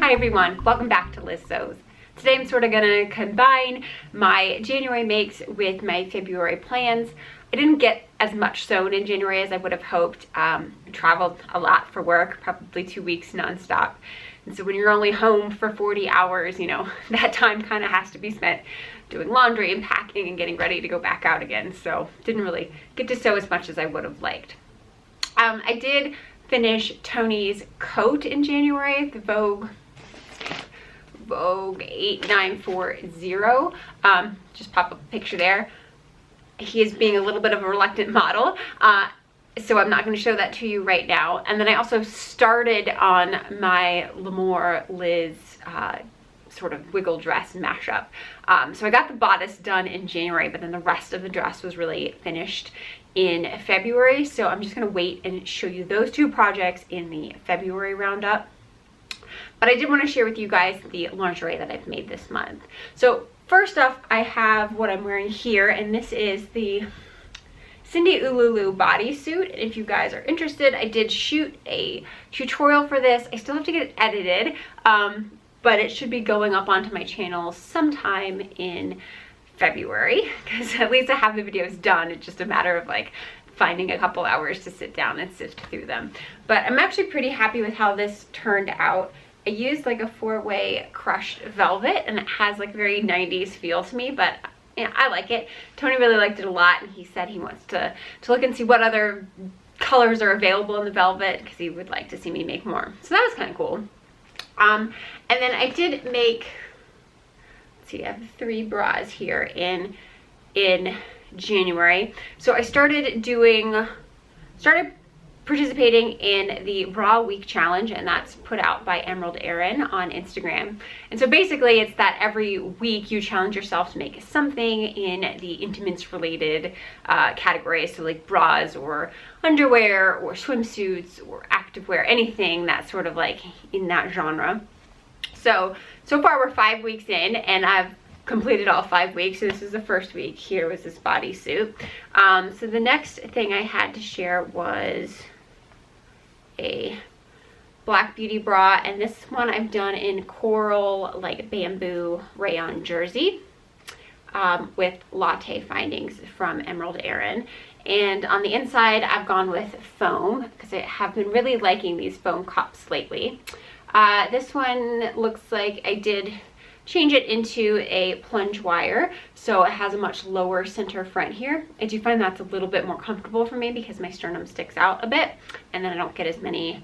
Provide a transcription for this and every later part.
Hi everyone, welcome back to Liz Sews. Today I'm sort of gonna combine my January makes with my February plans. I didn't get as much sewn in January as I would have hoped. I traveled a lot for work, probably 2 weeks nonstop. And so when you're only home for 40 hours, you know, that time kind of has to be spent doing laundry and packing and getting ready to go back out again. So didn't really get to sew as much as I would have liked. I did finish Tony's coat in January, the Vogue 8940. Just pop up a picture there. He is being a little bit of a reluctant model, so I'm not going to show that to you right now. And then I also started on my L'Amour Liz sort of wiggle dress mashup. So I got the bodice done in January, but then the rest of the dress was really finished in February. So I'm just going to wait and show you those two projects in the February roundup. But I did want to share with you guys the lingerie that I've made this month. So first off, I have what I'm wearing here, and this is the Cindy Lulu bodysuit. And if you guys are interested, I did shoot a tutorial for this. I still have to get it edited, but it should be going up onto my channel sometime in February, because at least I have the videos done. It's just a matter of like finding a couple hours to sit down and sift through them. But I'm actually pretty happy with how this turned out. I used like a 4-way crushed velvet, and it has like very 90s feel to me, but yeah, I like it. Tony really liked it a lot, and he said he wants to look and see what other colors are available in the velvet, because he would like to see me make more. So that was kind of cool. And then I did make, let's see, I have 3 bras here in January. So I started participating in the Bra Week Challenge, and that's put out by Erin on Instagram. And so basically it's that every week you challenge yourself to make something in the intimates related categories, so like bras or underwear or swimsuits or activewear, anything that's sort of like in that genre. So far we're 5 weeks in, and I've completed all 5 weeks. So this is the first week. Here was this bodysuit. So the next thing I had to share was a black beauty bra, and this one I've done in coral, like bamboo rayon jersey, with latte findings from Erin. And on the inside I've gone with foam, because I have been really liking these foam cups lately. This one looks like I did change it into a plunge wire, so it has a much lower center front here. I do find that's a little bit more comfortable for me because my sternum sticks out a bit, and then I don't get as many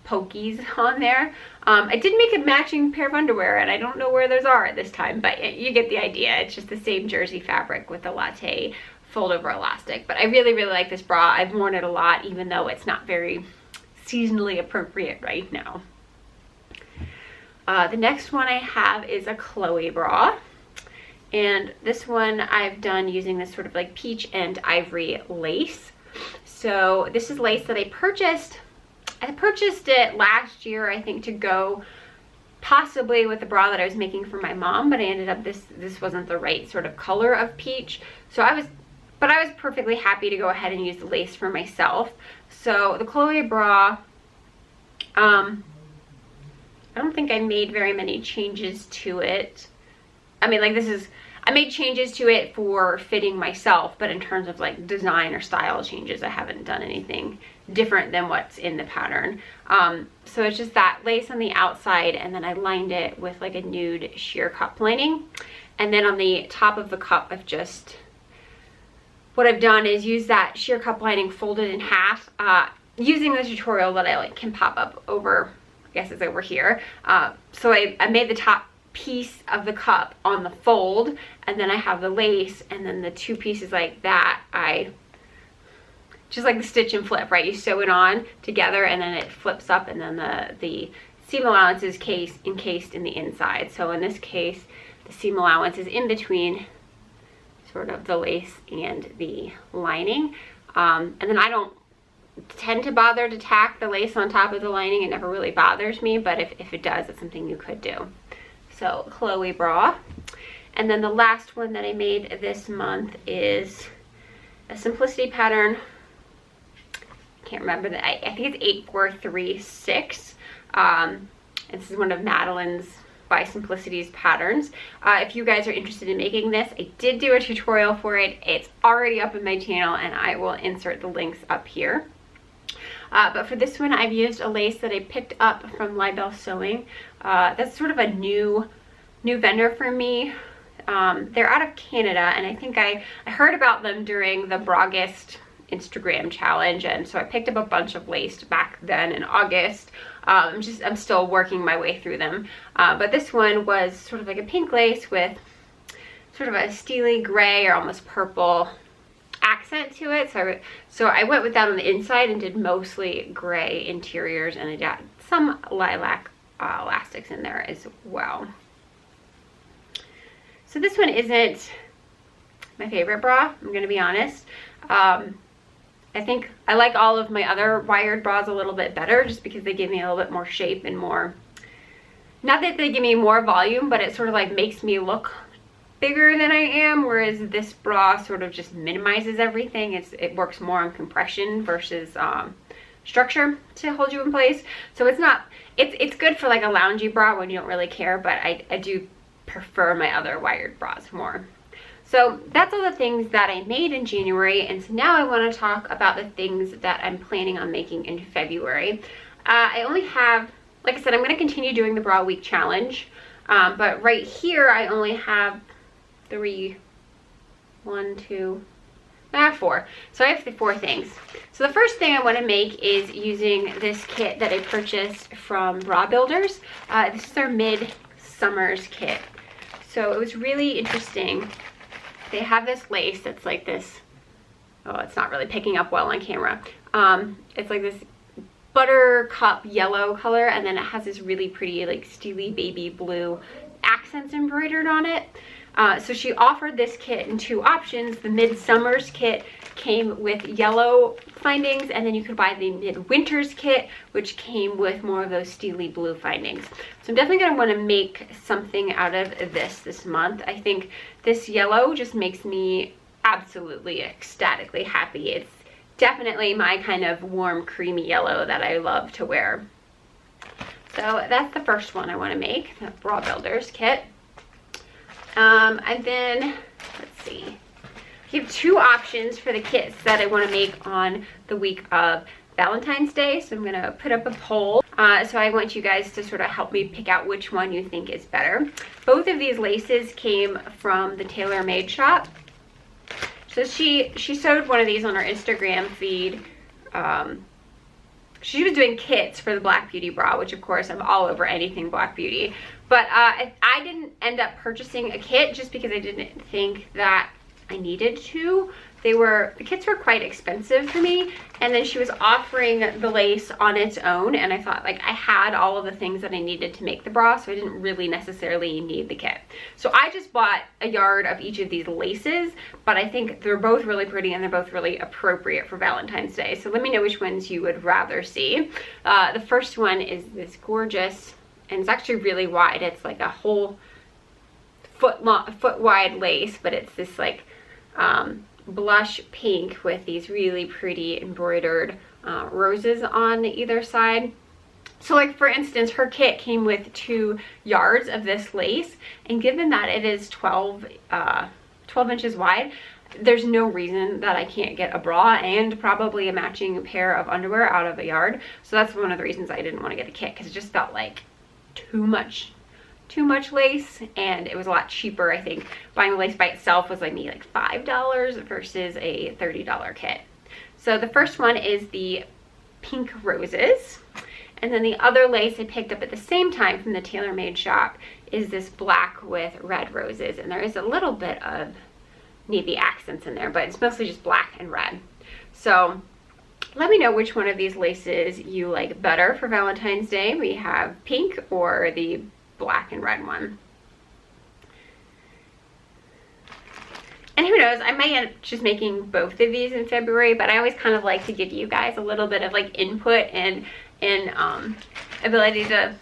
pokies on there. I did make a matching pair of underwear, and I don't know where those are at this time, but you get the idea. It's just the same jersey fabric with the latte fold over elastic. But I really, really like this bra. I've worn it a lot, even though it's not very seasonally appropriate right now. The next one I have is a Chloe bra, and this one I've done using this sort of like peach and ivory lace. So this is lace that I purchased. I purchased it last year, I think, to go possibly with the bra that I was making for my mom, but I ended up this wasn't the right sort of color of peach. So I was perfectly happy to go ahead and use the lace for myself. So the Chloe bra, I don't think I made very many changes to it. I mean, like, I made changes to it for fitting myself, but in terms of like design or style changes, I haven't done anything different than what's in the pattern. So it's just that lace on the outside, and then I lined it with like a nude sheer cup lining. And then on the top of the cup, what I've done is use that sheer cup lining folded in half, using the tutorial that I like can pop up over, I guess it's over here. So I made the top piece of the cup on the fold, and then I have the lace, and then the 2 pieces like that, I just like the stitch and flip, right? You sew it on together, and then it flips up, and then the seam allowance is encased in the inside. So in this case, the seam allowance is in between sort of the lace and the lining. And then I don't tend to bother to tack the lace on top of the lining. It never really bothers me, but if it does, it's something you could do. So Chloe bra. And then the last one that I made this month is a simplicity pattern. I can't remember that. I think it's 8436. And this is one of Madeline's by Simplicity's patterns. If you guys are interested in making this, I did do a tutorial for it. It's already up in my channel, and I will insert the links up here. But for this one, I've used a lace that I picked up from Libel Sewing. That's sort of a new vendor for me. They're out of Canada, and I think I heard about them during the Bragist Instagram challenge, and so I picked up a bunch of lace back then in August. I'm still working my way through them, but this one was sort of like a pink lace with sort of a steely gray or almost purple accent to it. So I went with that on the inside and did mostly gray interiors, and I got some lilac elastics in there as well. So this one isn't my favorite bra, I'm gonna be honest. I think I like all of my other wired bras a little bit better, just because they give me a little bit more shape and more, not that they give me more volume, but it sort of like makes me look bigger than I am, whereas this bra sort of just minimizes everything. It works more on compression versus structure to hold you in place. So it's good for like a loungy bra when you don't really care, but I do prefer my other wired bras more. So that's all the things that I made in January, and so now I want to talk about the things that I'm planning on making in February. I only have, like I said, I'm going to continue doing the bra week challenge, but right here I only have four. So I have the 4 things. So the first thing I want to make is using this kit that I purchased from Bra Builders. This is their mid-summers kit. So it was really interesting. They have this lace that's like this, oh, it's not really picking up well on camera. It's like this buttercup yellow color, and then it has this really pretty like steely baby blue accents embroidered on it. So she offered this kit in 2 options. The mid-summers kit came with yellow findings, and then you could buy the mid-winters kit, which came with more of those steely blue findings. So I'm definitely going to want to make something out of this month. I think this yellow just makes me absolutely ecstatically happy. It's definitely my kind of warm creamy yellow that I love to wear. So that's the first one I want to make, the Bra Builders kit. And then, let's see, we have 2 options for the kits that I want to make on the week of Valentine's Day. So I'm going to put up a poll. So I want you guys to sort of help me pick out which one you think is better. Both of these laces came from the Tailor Made shop. So she sewed one of these on her Instagram feed. She was doing kits for the Black Beauty bra, which of course I'm all over anything Black Beauty. But I didn't end up purchasing a kit just because I didn't think that I needed to. The kits were quite expensive for me, and then she was offering the lace on its own, and I thought like I had all of the things that I needed to make the bra, so I didn't really necessarily need the kit. So I just bought a yard of each of these laces, but I think they're both really pretty and they're both really appropriate for Valentine's Day. So let me know which ones you would rather see. The first one is this gorgeous, and it's actually really wide. It's like a whole foot wide lace, but it's this like blush pink with these really pretty embroidered roses on either side. So like for instance, her kit came with 2 yards of this lace, and given that it is 12 inches wide, there's no reason that I can't get a bra and probably a matching pair of underwear out of a yard. So that's one of the reasons I didn't want to get a kit, because it just felt like too much lace, and it was a lot cheaper. I think buying the lace by itself was like maybe like $5 versus a $30 kit. So the first one is the pink roses, and then the other lace I picked up at the same time from the Tailor Made shop is this black with red roses, and there is a little bit of navy accents in there, but it's mostly just black and red. So let me know which one of these laces you like better for Valentine's Day. We have pink or the black and red one. And who knows, I might end up just making both of these in February, but I always kind of like to give you guys a little bit of like input and ability to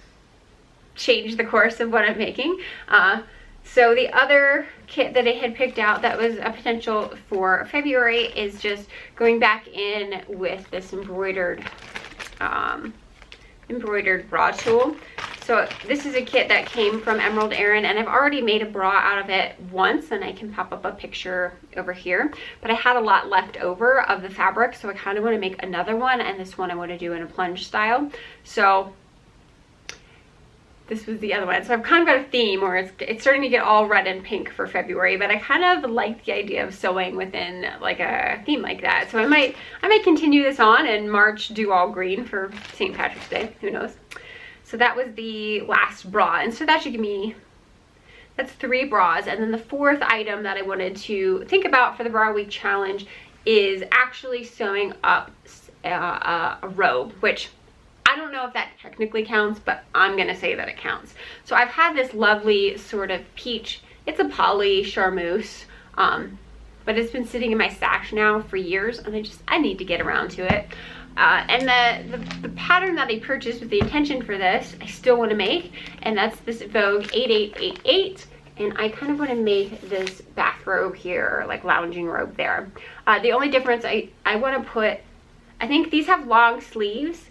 change the course of what I'm making. So the other kit that I had picked out that was a potential for February is just going back in with this embroidered bra tool. So this is a kit that came from Erin, and I've already made a bra out of it once, and I can pop up a picture over here. But I had a lot left over of the fabric, so I kind of want to make another one, and this one I want to do in a plunge style. So this was the other one. So I've kind of got a theme where it's starting to get all red and pink for February, but I kind of like the idea of sewing within like a theme like that. So I might continue this on and March do all green for St. Patrick's Day. Who knows? So that was the last bra. And so that should give me, that's 3 bras. And then the 4th item that I wanted to think about for the Bra Week challenge is actually sewing up a robe, which I don't know if that technically counts, but I'm gonna say that it counts. So I've had this lovely sort of peach, it's a poly charmeuse, but it's been sitting in my stash now for years, and I need to get around to it. And the pattern that I purchased with the intention for this, I still want to make, and that's this Vogue 8888. And I kind of want to make this bathrobe here, like lounging robe there. The only difference I want to put, I think these have long sleeves,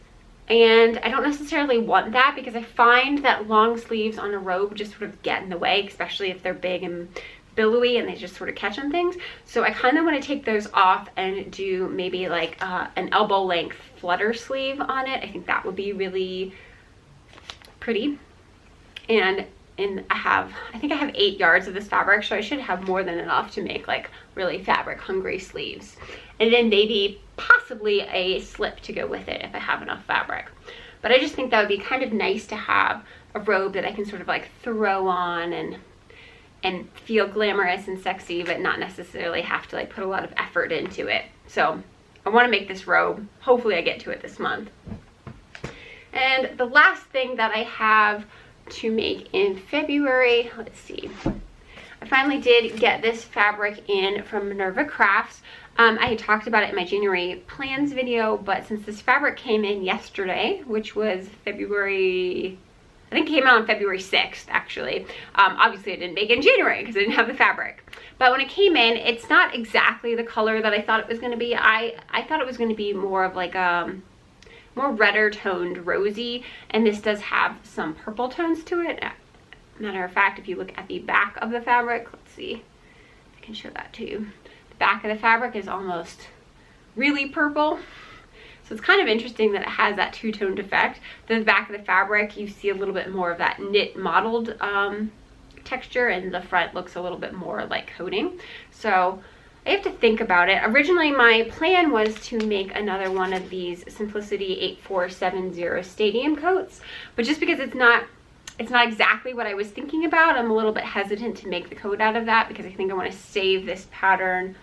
and I don't necessarily want that because I find that long sleeves on a robe just sort of get in the way, especially if they're big and billowy and they just sort of catch on things. So I kind of want to take those off and do maybe like an elbow length flutter sleeve on it. I think that would be really pretty. And I think I have 8 yards of this fabric, so I should have more than enough to make like really fabric hungry sleeves. And then maybe possibly a slip to go with it if I have enough fabric. But I just think that would be kind of nice to have a robe that I can sort of like throw on and feel glamorous and sexy, but not necessarily have to like put a lot of effort into it. So I want to make this robe. Hopefully I get to it this month. And the last thing that I have to make in February, let's see, I finally did get this fabric in from Minerva Crafts. I had talked about it in my January plans video, but since this fabric came in yesterday, which was February, I think it came out on February 6th actually. Obviously I didn't make it in January because I didn't have the fabric. But when it came in, it's not exactly the color that I thought it was going to be. I thought it was going to be more of like more redder toned rosy, and this does have some purple tones to it. Matter of fact, if you look at the back of the fabric, let's see if I can show that to you. The back of the fabric is almost really purple. So it's kind of interesting that it has that two-toned effect. The back of the fabric, you see a little bit more of that knit mottled texture, and the front looks a little bit more like coating. So I have to think about it. Originally, my plan was to make another one of these Simplicity 8470 Stadium coats, but just because it's not exactly what I was thinking about, I'm a little bit hesitant to make the coat out of that because I think I want to save this pattern.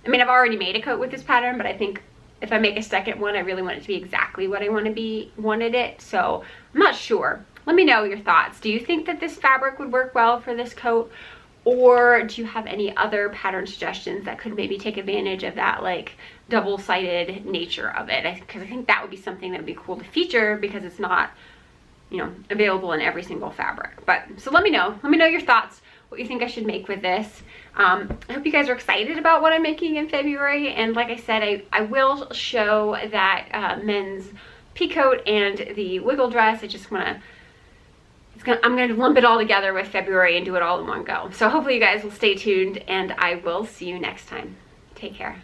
I mean, I've already made a coat with this pattern, but I think if I make a second one, I really want it to be exactly what I wanted it. So I'm not sure. Let me know your thoughts. Do you think that this fabric would work well for this coat? Or do you have any other pattern suggestions that could maybe take advantage of that like double-sided nature of it? Because I think that would be something that would be cool to feature because it's not, you know, available in every single fabric. But so let me know your thoughts, what you think I should make with this. I hope you guys are excited about what I'm making in February. And like I said, I will show that men's peacoat and the wiggle dress. I just want to, I'm going to lump it all together with February and do it all in one go. So hopefully you guys will stay tuned, and I will see you next time. Take care.